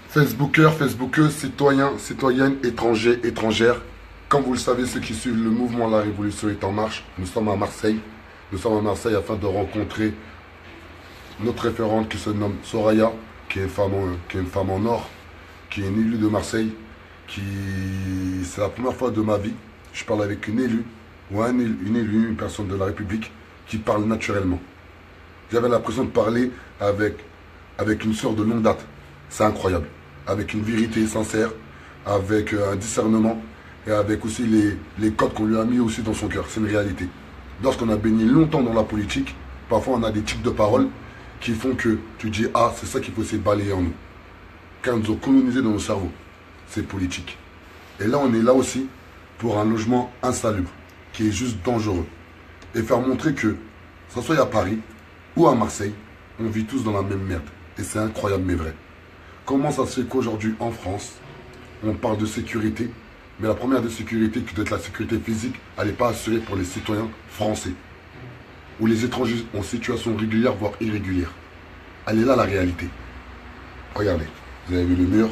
Facebookers, Facebookeuses, citoyens, citoyennes, étrangers, étrangères. Comme vous le savez, ceux qui suivent le mouvement La Révolution est en marche. Nous sommes à Marseille. Nous sommes à Marseille afin de rencontrer notre référente qui se nomme Soraya, qui est une femme en or, qui est une élue de Marseille, c'est la première fois de ma vie, je parle avec une élue, ou une élue, une personne de la République, qui parle naturellement. J'avais l'impression de parler avec une sœur de longue date. C'est incroyable. Avec une vérité sincère, avec un discernement, et avec aussi les codes qu'on lui a mis aussi dans son cœur. C'est une réalité. Lorsqu'on a baigné longtemps dans la politique, parfois on a des tics de parole qui font que tu dis « Ah, c'est ça qu'il faut essayer de balayer en nous ». Car ils nous ont colonisé dans nos cerveaux. C'est politique. Et là, on est là aussi pour un logement insalubre, qui est juste dangereux. Et faire montrer que, que ce soit à Paris ou à Marseille, on vit tous dans la même merde. Et c'est incroyable mais vrai. Comment ça se fait qu'aujourd'hui, en France, on parle de sécurité, mais la première des sécurités, qui doit être la sécurité physique, elle n'est pas assurée pour les citoyens français. Ou les étrangers en situation régulière, voire irrégulière. Elle est là la réalité. Regardez, vous avez vu le mur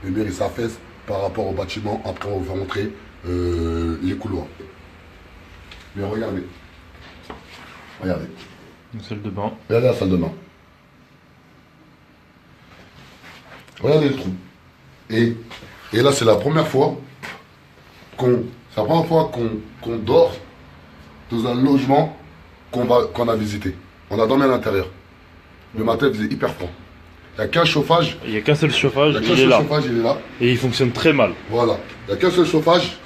il s'affaisse par rapport au bâtiment, après on va montrer les couloirs. Mais regardez. Regardez. Une salle de bain. Regardez la salle de bain. Regardez le trou. Et là, c'est la première fois qu'on dort dans un logement qu'on a visité. On a dormi à l'intérieur. Le matin, il faisait hyper froid. Il n'y a qu'un chauffage. Il n'y a qu'un seul chauffage, il est là. Et il fonctionne très mal. Voilà. Il n'y a qu'un seul chauffage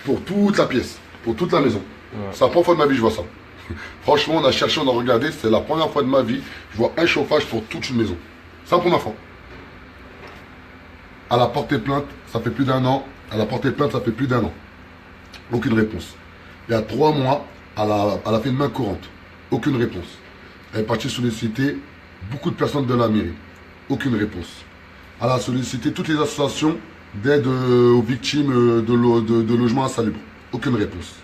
pour toute la pièce, pour toute la maison. Ouais. C'est la première fois de ma vie que je vois ça. Franchement, on a cherché, on a regardé. C'est la première fois de ma vie que je vois un chauffage pour toute une maison. C'est la première fois. Elle a porté plainte, ça fait plus d'un an. Elle a porté plainte, ça fait plus d'un an. Aucune réponse. Il y a 3 mois, elle a fait une main courante. Aucune réponse. Elle est partie solliciter beaucoup de personnes de la mairie. Aucune réponse. Elle a sollicité toutes les associations d'aide aux victimes de logements insalubres. Aucune réponse.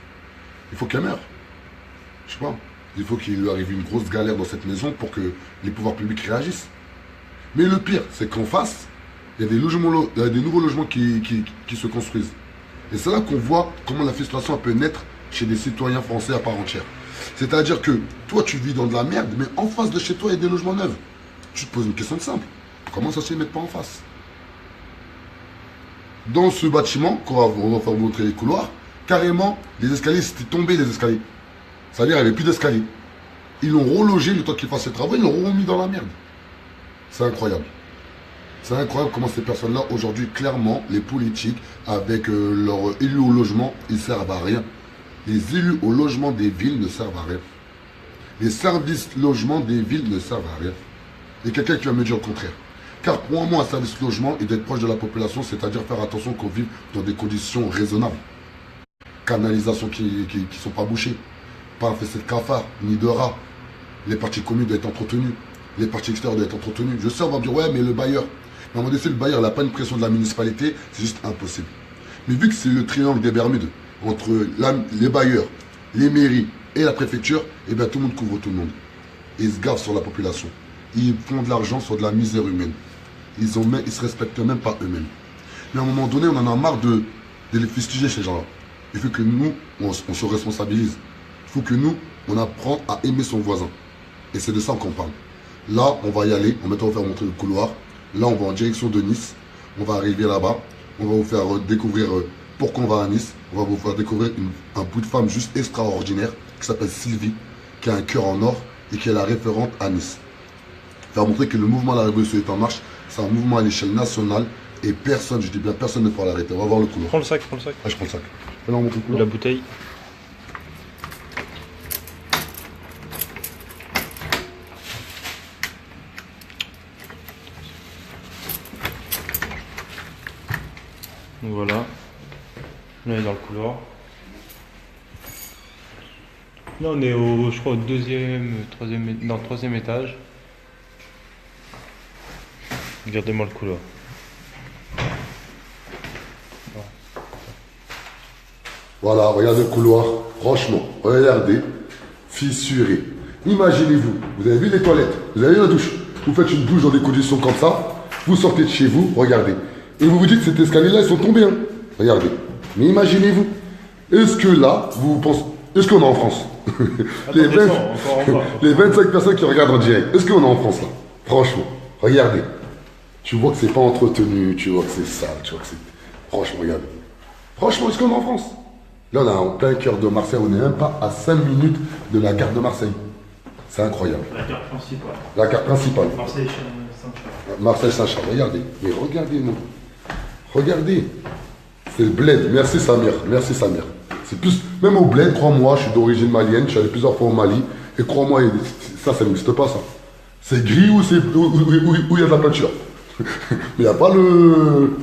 Il faut qu'elle meure. Je sais pas. Il faut qu'il lui arrive une grosse galère dans cette maison pour que les pouvoirs publics réagissent. Mais le pire, c'est qu'en face, il y a des nouveaux logements qui se construisent. Et c'est là qu'on voit comment la frustration peut naître chez des citoyens français à part entière. C'est-à-dire que toi, tu vis dans de la merde, mais en face de chez toi, il y a des logements neufs. Tu te poses une question simple. Comment ça se fait, ils ne mettent pas en face? Dans ce bâtiment, on va faire montrer les couloirs, carrément, les escaliers, c'était tombé, les escaliers. C'est-à-dire, il n'y avait plus d'escalier. Ils l'ont relogé le temps qu'ils fassent les travaux, ils l'ont remis dans la merde. C'est incroyable. C'est incroyable comment ces personnes-là, aujourd'hui, clairement, les politiques, avec leurs élus au logement, ils ne servent à rien. Les élus au logement des villes ne servent à rien. Les services logement des villes ne servent à rien. Il y a quelqu'un qui va me dire le contraire. Car pour moi, un service logement est d'être proche de la population, c'est-à-dire faire attention qu'on vive dans des conditions raisonnables. Canalisations qui ne sont pas bouchées. Pas un fessé de cafard, ni de rats. Les parties communes doivent être entretenues. Les parties extérieures doivent être entretenues. Je sais, on va me dire, ouais, mais le bailleur. Mais à un moment donné, le bailleur n'a pas une pression de la municipalité, c'est juste impossible. Mais vu que c'est le triangle des Bermudes, entre les bailleurs, les mairies et la préfecture, eh bien tout le monde couvre tout le monde. Et ils se gavent sur la population. Ils font de l'argent sur de la misère humaine. Ils se respectent même pas eux-mêmes. Mais à un moment donné, on en a marre de les fustiger ces gens-là. Il faut que nous, on se responsabilise. Il faut que nous, on apprend à aimer son voisin. Et c'est de ça qu'on parle. Là, on va y aller. On va vous faire montrer le couloir. Là, on va en direction de Nice. On va arriver là-bas. On va vous faire découvrir pourquoi on va à Nice. On va vous faire découvrir un bout de femme juste extraordinaire qui s'appelle Sylvie, qui a un cœur en or et qui est la référente à Nice. Faire montrer que le mouvement La Révolution est en marche. C'est un mouvement à l'échelle nationale et personne, je dis bien personne ne pourra l'arrêter. On va voir le couloir. Prends le sac, prends le sac. Ah, je prends le sac. Là, on montre le couloir. La bouteille. Donc voilà. Là, on est dans le couloir. Là, on est je crois, au troisième étage. Regardez-moi le couloir. Voilà, regardez le couloir. Franchement, regardez. Fissuré. Imaginez-vous, vous avez vu les toilettes, vous avez vu la douche. Vous faites une douche dans des conditions comme ça. Vous sortez de chez vous, regardez. Et vous vous dites, cet escalier-là, ils sont tombés. Hein. Regardez. Mais imaginez-vous. Est-ce que là, vous pensez... Est-ce qu'on est en France? les, 20 les 25 personnes qui regardent en direct, est-ce qu'on est en France là? Franchement, regardez. Tu vois que c'est pas entretenu, tu vois que c'est sale, tu vois que c'est... Franchement, regardez. Franchement, est-ce qu'on est en France? Là, on est en plein cœur de Marseille, on n'est même pas à 5 minutes de la gare de Marseille. C'est incroyable. La carte principale. La carte principale. Marseille-Saint-Charles. Marseille-Saint-Charles, regardez. Mais regardez-nous. Regardez. C'est le bled. Merci Samir. Merci Samir. C'est plus... Même au bled, crois-moi, je suis d'origine malienne, je suis allé plusieurs fois au Mali. Et crois-moi, ça n'existe pas ça. C'est gris ou il y a de la peinture. Mais il n'y a pas le...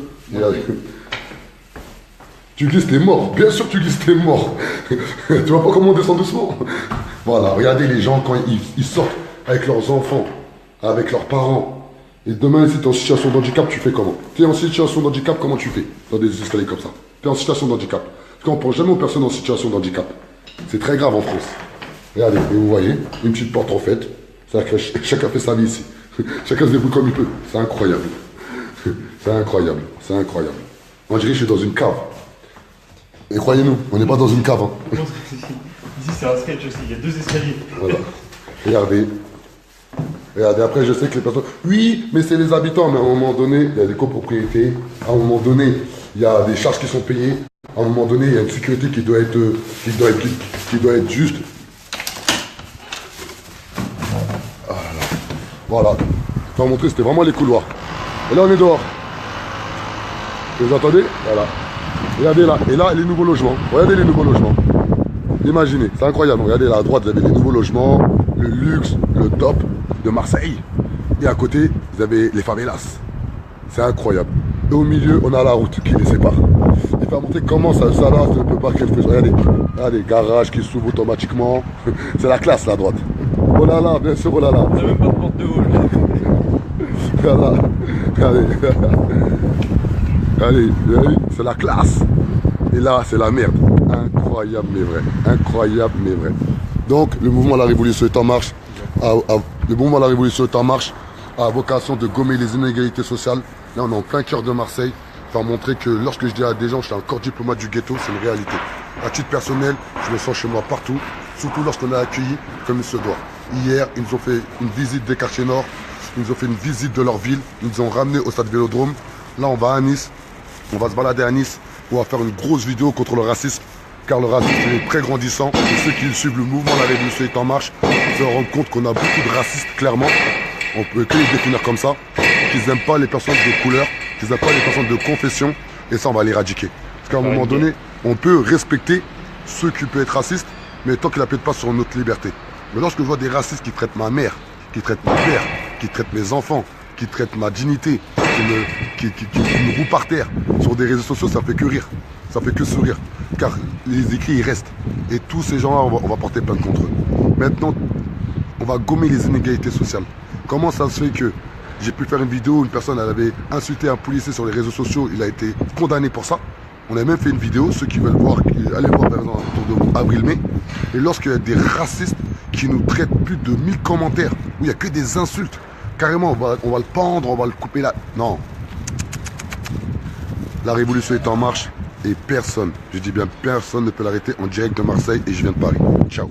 Tu glisses, t'es mort. Bien sûr que tu glisses, t'es mort. Tu vois pas comment on descend doucement. Voilà, regardez les gens quand ils sortent avec leurs enfants, avec leurs parents. Et demain, si tu es en situation de handicap, tu fais comment? Tu es en situation de handicap, comment tu fais dans des escaliers comme ça? Tu es en situation de handicap. Parce qu'on ne pense jamais aux personnes en situation de handicap. C'est très grave en France. Regardez, et vous voyez, une petite porte en fait. C'est-à-dire que chacun fait sa vie ici. Chacun se débrouille comme il peut. C'est incroyable. C'est incroyable. C'est incroyable. On dirait que je suis dans une cave. Et croyez-nous, on n'est pas dans une cave. Hein. Ici, c'est un sketch aussi, il y a 2 escaliers. Voilà. Regardez. Regardez, après, je sais que les personnes... Oui, mais c'est les habitants. Mais à un moment donné, il y a des copropriétés. À un moment donné, il y a des charges qui sont payées. À un moment donné, il y a une sécurité qui doit être juste. Ah là là. Voilà. Je vais vous montrer, c'était vraiment les couloirs. Et là, on est dehors. Vous entendez? Voilà. Regardez là. Et là, les nouveaux logements. Regardez les nouveaux logements. Imaginez, c'est incroyable. Regardez là à droite, vous avez les nouveaux logements, le luxe, le top de Marseille. Et à côté, vous avez les favelas. C'est incroyable. Et au milieu, on a la route qui les sépare. Il faut montrer comment ça là, ne peut pas quelque chose. Regardez, regardez, garage qui s'ouvre automatiquement. C'est la classe là à droite. Oh là là, bien sûr, oh là là. On n'a même pas de porte de hall. Voilà. Regardez. Regardez, vous avez vu, c'est la classe. Et là, c'est la merde. Incroyable mais vrai. Incroyable mais vrai. Donc, le mouvement La Révolution est en marche. Le mouvement La Révolution est en marche a vocation de gommer les inégalités sociales. Là, on est en plein cœur de Marseille. Pour montrer que lorsque je dis à des gens, je suis encore diplomate du ghetto, c'est une réalité. À titre personnel, je me sens chez moi partout. Surtout lorsqu'on a accueilli comme il se doit. Hier, ils nous ont fait une visite des quartiers nord. Ils nous ont fait une visite de leur ville. Ils nous ont ramenés au stade Vélodrome. Là, on va à Nice. On va se balader à Nice. On va faire une grosse vidéo contre le racisme. Car le racisme est très grandissant. Et ceux qui suivent le mouvement La Révolution est en marche se rendent compte qu'on a beaucoup de racistes, clairement. On peut que les définir comme ça. Qu'ils n'aiment pas les personnes de couleur. Qu'ils n'aiment pas les personnes de confession. Et ça, on va l'éradiquer. Parce qu'à un moment donné, on peut respecter ceux qui peuvent être racistes, mais tant qu'ils n'appellent pas sur notre liberté. Mais lorsque je vois des racistes qui traitent ma mère, qui traitent mon père, qui traitent mes enfants, qui traitent ma dignité, qui me roulent par terre sur des réseaux sociaux, ça fait que rire. Ça fait que sourire. Car les écrits, ils restent. Et tous ces gens-là, on va porter plainte contre eux. Maintenant, on va gommer les inégalités sociales. Comment ça se fait que j'ai pu faire une vidéo où une personne elle avait insulté un policier sur les réseaux sociaux, il a été condamné pour ça. On a même fait une vidéo, ceux qui veulent voir, allez voir par exemple autour de avril-mai. Et lorsqu'il y a des racistes qui nous traitent plus de 1000 commentaires, où il n'y a que des insultes, carrément on va le pendre, on va le couper là. Non. La révolution est en marche et personne, je dis bien personne ne peut l'arrêter en direct de Marseille et je viens de Paris. Ciao.